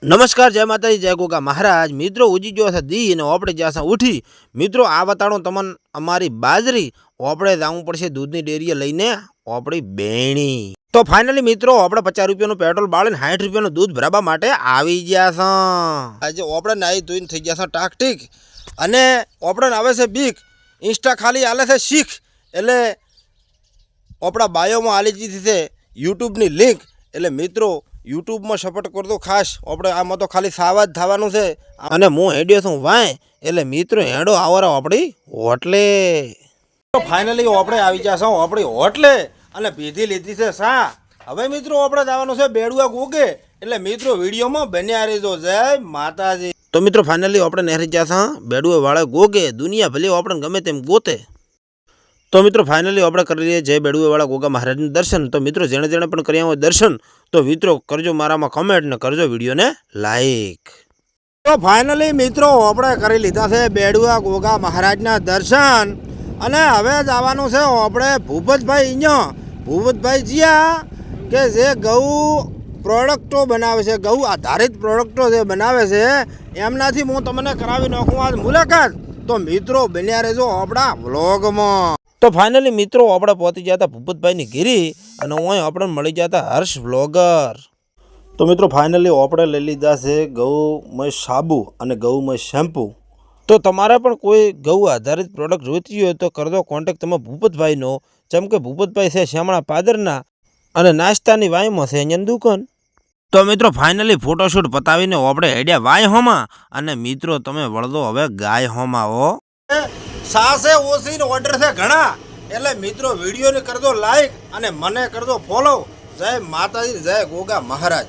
નમસ્કાર, જય માતાજી, જય ગોગા મહારાજ. મિત્રો ઉજી ગયો છે દી અને આપણે જ્યાં ઉઠી. મિત્રો આ બતાડો તમને અમારી બાજરી. આપણે જવું પડશે દૂધની ડેરીએ લઈને આપણી બેણી. તો ફાઇનલી મિત્રો આપણે 50 રૂપિયાનું પેટ્રોલ બાળીને 60 રૂપિયાનું દૂધ ભરાવા માટે આવી ગયા છે. આજે આપણે નાઈ ધોઈને થઈ ગયા છે ટાકટીક. અને આપણે આવે છે બીક. ઇન્સ્ટા ખાલી હાલે છે શીખ. એટલે આપણા બાયોમાં આલી દીધી છે યુટ્યુબની લિંક. એટલે મિત્રો યુટ્યુબમાં સપોર્ટ કરતો ખાસ. આપણે આમાં તો ખાલી સાવા જ થવાનું છે. અને હું હેડ્યો છું વાય. એટલે મિત્રો હેડો આવરો આપણી હોટલે. તો ફાઇનલી આપણે આવી ગયા છો આપણી હોટલે અને પીધી લીધી છે સા. હવે મિત્રો આપણે જવાનું છે બેડુઆ ગોગે. એટલે મિત્રો વિડીયોમાં બન્યા રહેજો. જય માતાજી. તો મિત્રો ફાઇનલી આપણે નહેરી ગયા છે બેડુઆ વાળા ગોગે. દુનિયા ભલે આપણે ગમે તેમ ગોતે. તો મિત્રો ફાઇનલી આપણે કરી લઈએ જય બેડુઆવાળા ગોગા મહારાજનું દર્શન. તો મિત્રો જેણે જેણે પણ કર્યા હોય દર્શન તો મિત્રો કરજો મારામાં કમેન્ટ ને કરજો વિડીયોને લાઈક. તો ફાઇનલી મિત્રો આપણે કરી લીધા છે બેડુઆ ગોગા મહારાજના દર્શન. અને હવે જવાનું છે આપણે ભૂપતભાઈ અહીંયા. ભૂપતભાઈ જ્યાં કે જે ઘઉં પ્રોડક્ટો બનાવે છે, ઘઉં આધારિત પ્રોડક્ટો જે બનાવે છે એમનાથી હું તમને કરાવી નાખું આજ મુલાકાત. તો મિત્રો બન્યા રહેજો આપણા વ્લોગમાં. તો ફાઇનલી મિત્રો આપણે પહોંચી ગયા હતા ભૂપતભાઈની ઘેરી. અને હું આપણે મળી ગયા હતા હર્ષ વ્લોગર. તો મિત્રો ફાઇનલી આપણે લઈ લીધા છે ગૌમય સાબુ અને ગૌમય શેમ્પૂ. તો તમારે પણ કોઈ ઘઉં આધારિત પ્રોડક્ટ જોઈતી હોય તો કરજો કોન્ટેક્ટ તમે ભૂપતભાઈનો. જેમ કે ભૂપતભાઈ છે શ્યામણા પાદરના અને નાસ્તાની વાયમાં છે અહીંયા દુકાન. તો મિત્રો ફાઇનલી ફોટોશૂટ પતાવીને આપણે હેડ્યા વાય હોમાં. અને મિત્રો તમે વળદો હવે ગાય હોમાં હો. સાસે ઓછી ઓર્ડર છે ઘણા. એટલે મિત્રો વિડીયોને કરજો લાઈક અને મને કરજો ફોલો. જય માતાજી, જય ગોગા મહારાજ.